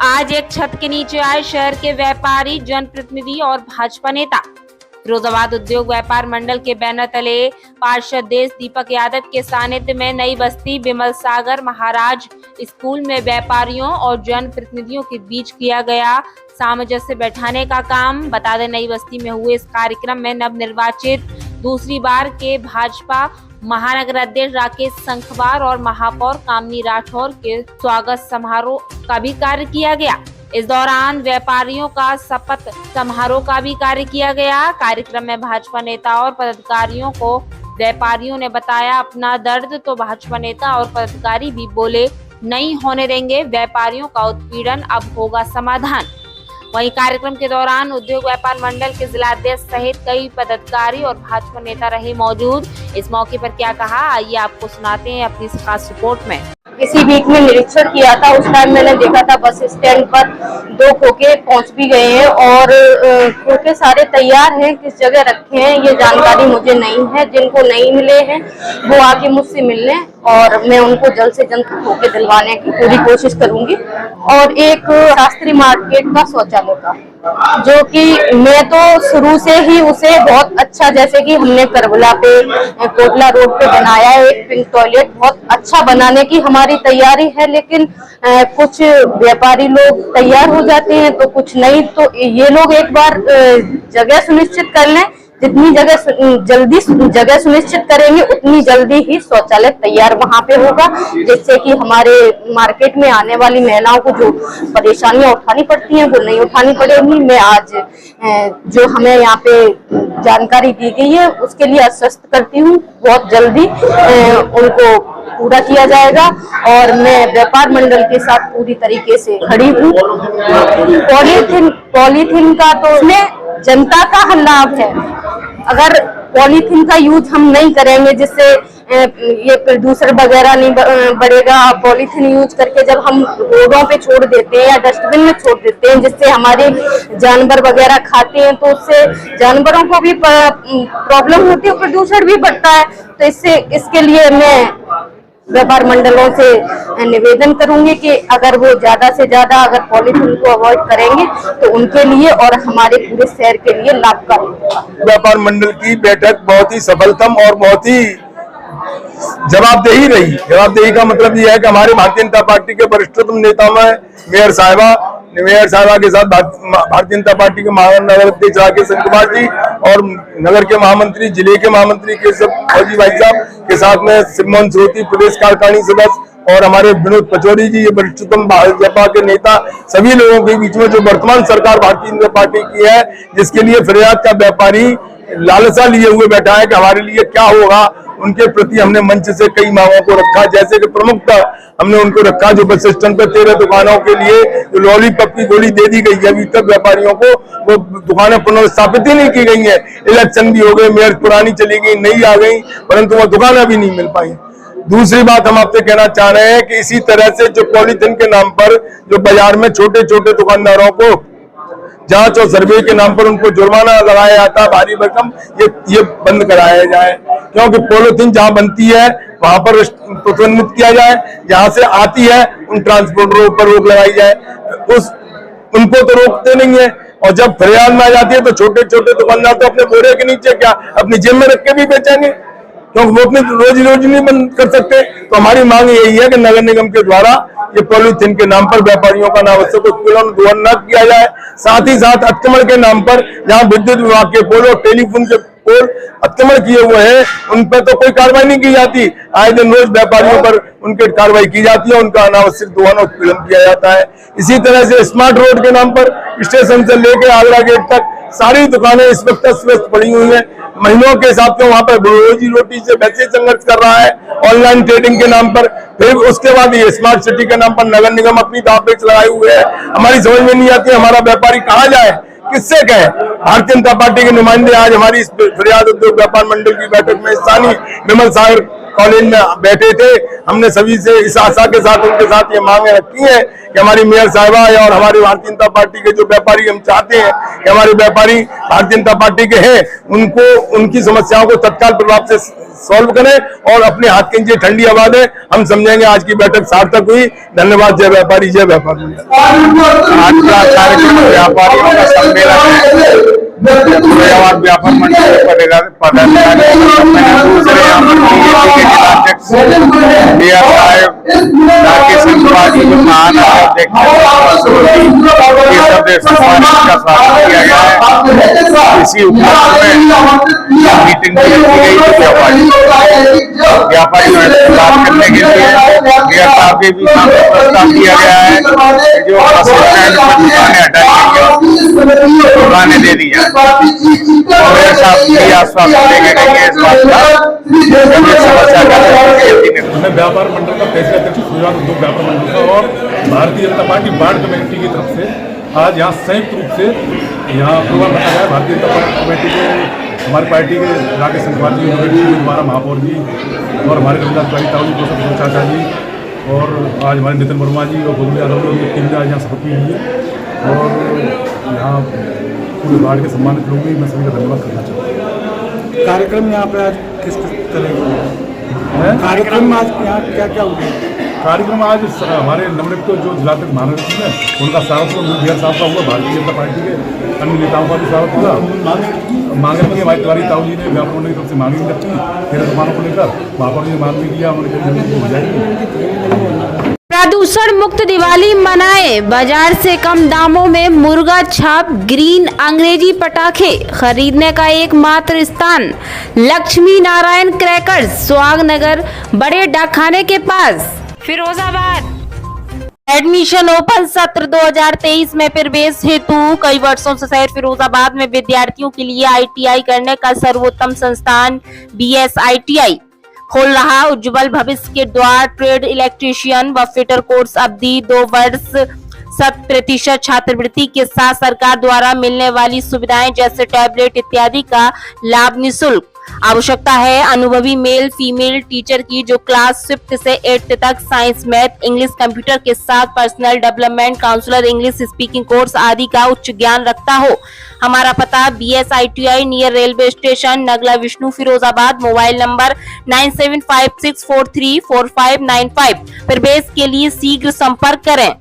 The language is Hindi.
आज एक छत के नीचे आए शहर के व्यापारी, जनप्रतिनिधि और भाजपा नेता। फिरोजाबाद उद्योग व्यापार मंडल के बैनर तले पार्षद देश दीपक यादव के सानिध्य में नई बस्ती विमल सागर महाराज स्कूल में व्यापारियों और जनप्रतिनिधियों के बीच किया गया सामंजस्य बैठाने का काम। बता दें, नई बस्ती में हुए इस कार्यक्रम में नवनिर्वाचित दूसरी बार के भाजपा महानगर अध्यक्ष राकेश संखवार और महापौर कामनी राठौर के स्वागत समारोह का भी कार्य किया गया। इस दौरान व्यापारियों का शपथ समारोह का भी कार्य किया गया। कार्यक्रम में भाजपा नेता और पदाधिकारियों को व्यापारियों ने बताया अपना दर्द, तो भाजपा नेता और पदाधिकारी भी बोले नहीं होने देंगे व्यापारियों का उत्पीड़न, अब होगा समाधान। वहीं कार्यक्रम के दौरान उद्योग व्यापार मंडल के जिलाध्यक्ष सहित कई पदाधिकारी और भाजपा नेता रहे मौजूद। इस मौके पर क्या कहा, आइए आपको सुनाते हैं अपनी खास रिपोर्ट में। इसी वीक में निरीक्षण किया था, उस टाइम मैंने देखा था बस स्टैंड पर 2 खोखे पहुंच भी गए हैं और खोखे सारे तैयार हैं, किस जगह रखे हैं ये जानकारी मुझे नहीं है। जिनको नहीं मिले हैं वो आके मुझसे मिल लें और मैं उनको जल्द से जल्द खोखे दिलवाने की पूरी कोशिश करूंगी। और एक शास्त्री मार्केट का शौचालय का, जो कि मैं तो शुरू से ही उसे बहुत अच्छा, जैसे कि हमने करबला पे कोटला रोड पे बनाया है एक पिंक टॉयलेट, बहुत अच्छा बनाने की हमारी तैयारी है। लेकिन कुछ व्यापारी लोग तैयार हो जाते हैं तो कुछ नहीं, तो ये लोग एक बार जगह सुनिश्चित कर लें। जितनी जल्दी जगह सुनिश्चित करेंगे उतनी जल्दी ही शौचालय तैयार वहां पे होगा, जिससे कि हमारे मार्केट में आने वाली महिलाओं को जो परेशानियां उठानी पड़ती हैं वो नहीं उठानी पड़ेगी। मैं आज जो हमें यहाँ पे जानकारी दी गई है उसके लिए आश्वस्त करती हूँ, बहुत जल्दी उनको पूरा किया जाएगा और मैं व्यापार मंडल के साथ पूरी तरीके से खड़ी हूँ। पॉलीथीन का तो उसमें जनता का लाभ है। अगर पॉलीथीन का यूज हम नहीं करेंगे जिससे ये प्रदूषण वगैरह नहीं बढ़ेगा, पॉलीथीन यूज करके जब हम रोडों पे छोड़ देते हैं या डस्टबिन में छोड़ देते हैं जिससे हमारे जानवर वगैरह खाते हैं तो उससे जानवरों को भी प्रॉब्लम होती है, प्रदूषण भी बढ़ता है। तो इसके लिए मैं व्यापार मंडलों से निवेदन करूंगी कि अगर वो ज्यादा से ज्यादा अगर पॉलीथीन को अवॉइड करेंगे तो उनके लिए और हमारे पूरे शहर के लिए लाभकारी होगा। व्यापार मंडल की बैठक बहुत ही सफलतम और बहुत ही जवाबदेही रही। जवाबदेही का मतलब यह है कि हमारे भारतीय जनता पार्टी के वरिष्ठतम नेता में मेयर साहिबा के साथ भारतीय जनता पार्टी के महानगर अध्यक्ष राकेश संखवार जी और नगर के महामंत्री, जिले के महामंत्री के सब फौजी भाई साहब के साथ में शिवमोहन श्रोती प्रदेश कार्यकारिणी सदस्य और हमारे विनोद पचौरी जी, ये वरिष्ठतम भाजपा के नेता, सभी लोगों के बीच में जो वर्तमान सरकार भारतीय जनता पार्टी की है, जिसके लिए फिरियाद का व्यापारी लालसा लिए हुए बैठा है कि हमारे लिए क्या होगा, उनके प्रति हमने मंच से कई मांगों को रखा। जैसे कि प्रमुखता हमने उनको रखा जो बस स्टैंड पर 13 दुकानों के लिए जो लॉलीपॉप की गोली दे दी गई है, अभी तक व्यापारियों को वो दुकानें पुनर्स्थापित ही नहीं की गई है। इलेक्शन भी हो गए, मेयर पुरानी चली गई, नई आ गई, परंतु वो दुकानें भी नहीं मिल पाई। दूसरी बात हम आपसे कहना चाह रहे हैं कि इसी तरह से जो पॉलीथिन के नाम पर जो बाजार में छोटे छोटे दुकानदारों को जांच और सर्वे के नाम पर उनको जुर्माना लगाया जाता है भारी भरकम, ये बंद कराया जाए। क्योंकि पॉलीथीन जहां बनती है वहां पर प्रतिबंधित किया जाए, जहां से आती है उन ट्रांसपोर्टरों पर रोक लगाई जाए। उनको तो रोकते नहीं है और जब फरियाद में आ जाती है तो छोटे छोटे दुकानदार तो अपने बोरे के नीचे क्या अपनी जेब में रख के भी बेचेंगे, क्योंकि वो अपनी रोजी नहीं बंद कर सकते। तो हमारी मांग यही है कि नगर निगम के द्वारा ये पॉलीथीन के नाम पर व्यापारियों का अनावश्यक उत्पीड़न दोहन न किया जाए। साथ ही साथ अतिक्रमण के नाम पर जहां विद्युत विभाग के पोल और टेलीफोन के पोल अतिक्रमण किए हुए हैं उन पर तो कोई कार्रवाई नहीं की जाती। आए दिन रोज व्यापारियों पर उनकी कार्रवाई की जाती है, उनका अनावश्यक दोहन और उत्पीड़न किया जाता है। इसी तरह से स्मार्ट रोड के नाम पर स्टेशन से लेकर आगरा गेट तक सारी दुकानें इस वक्त अस्त पड़ी हुई हैं। महीनों के हिसाब से वहां पर रोजी रोटी से वैसे संघर्ष कर रहा है ऑनलाइन ट्रेडिंग के नाम पर। फिर उसके बाद ये स्मार्ट सिटी के नाम पर नगर निगम अपनी दांव लगाए हुए है। हमारी समझ में नहीं आती हमारा व्यापारी कहाँ जाए, किससे कहे। भारतीय जनता पार्टी के नुमाइंदे आज हमारी फिरियाद उद्योग व्यापार मंडल की बैठक में स्थानीय विमल सागर कॉलेज में बैठे थे, हमने सभी से इस आशा के साथ उनके साथ ये मांगे रखी है कि हमारी मेयर साहिबा और हमारी भारतीय जनता पार्टी के जो व्यापारी, हम चाहते हैं कि हमारे व्यापारी भारतीय जनता पार्टी के हैं, उनको उनकी समस्याओं को तत्काल प्रभाव से सॉल्व करें और अपने हाथ के नीचे ठंडी हवा दें। हम समझेंगे आज की बैठक सार्थक हुई। धन्यवाद। जय व्यापारी, जय व्यापारी। आज का कार्यक्रम व्यापारियों का सम्मेलन है। फैजाबाद व्यापार मंडल के पदाधिकारी, दूसरे अध्यक्ष मेयर साहब, राकेश संघवाजी जो महानगर अध्यक्ष का स्वागत किया गया है। इसी उपलक्ष्य में मीटिंग की गई व्यापारियों से बात करने के लिए मेयर साहब के भी सामने प्रस्ताव किया गया है जो बस स्टैंड पर दुकानें हटाई, दुकानें दे दी जाए। मेयर साहब भी आश्वासन देंगे कि इस बात का समस्या का मैं व्यापार मंडल का फैसला अध्यक्ष फैजाबाद उद्योग व्यापार मंडल का और भारतीय जनता पार्टी बाढ़ कमेटी की तरफ से आज यहाँ संयुक्त रूप से यहाँ प्रोग्राम रखा गया है। भारतीय जनता कमेटी के हमारी पार्टी के राकेश संघवाजी जी, हमारा महापौर जी और हमारे कविताधिकारी ताऊ चाचा जी और आज हमारे नितिन वर्मा जी और गोविंद यादव जी टीम ने आज यहाँ शपथ ली है और यहाँ पूरे बाढ़ के सम्मानित लोग भी मैं सभी का धन्यवाद करना चाहता हूँ। कार्यक्रम यहाँ पे आज किस तरह का कार्यक्रम में आज यहाँ क्या क्या हुआ? कार्यक्रम आज हमारे नवनियुक्त जो जिलाध्यक्ष महानगर है उनका स्वागत मेयर साहब का हुआ, भारतीय जनता पार्टी के अन्य नेताओं का भी स्वागत हुआ। मांगे में हमारे तिवारी ताऊ जी ने व्यापार मंडल की तरफ से मांगी रखी तेरह दुकानों को लेकर, महापौर जी ने मांग भी किया, उन्होंने हो जाएगी। प्रदूषण मुक्त दिवाली मनाए, बाजार से कम दामों में मुर्गा छाप ग्रीन अंग्रेजी पटाखे खरीदने का एकमात्र स्थान लक्ष्मी नारायण क्रैकर्स, सुहाग नगर, बड़े डाकखाने के पास, फिरोजाबाद। एडमिशन ओपन सत्र 2023 में प्रवेश हेतु कई वर्षों से शहर फिरोजाबाद में विद्यार्थियों के लिए ITI करने का सर्वोत्तम संस्थान BS ITI खोल रहा। उज्जवल भविष्य के द्वार ट्रेड इलेक्ट्रीशियन व फिटर कोर्स अवधि 2 वर्ष 100% छात्रवृत्ति के साथ सरकार द्वारा मिलने वाली सुविधाएं जैसे टैबलेट इत्यादि का लाभ निःशुल्क। आवश्यकता है अनुभवी मेल फीमेल टीचर की जो क्लास 5th से 8th तक साइंस, मैथ, इंग्लिश, कंप्यूटर के साथ personal development, counsellor, English speaking course आदि का उच्च ज्ञान रखता हो। हमारा पता BS ITI near railway station, Nagla Vishnu, Firozabad. Mobile number 9756434595। प्रवेश के लिए शीघ्र संपर्क करें।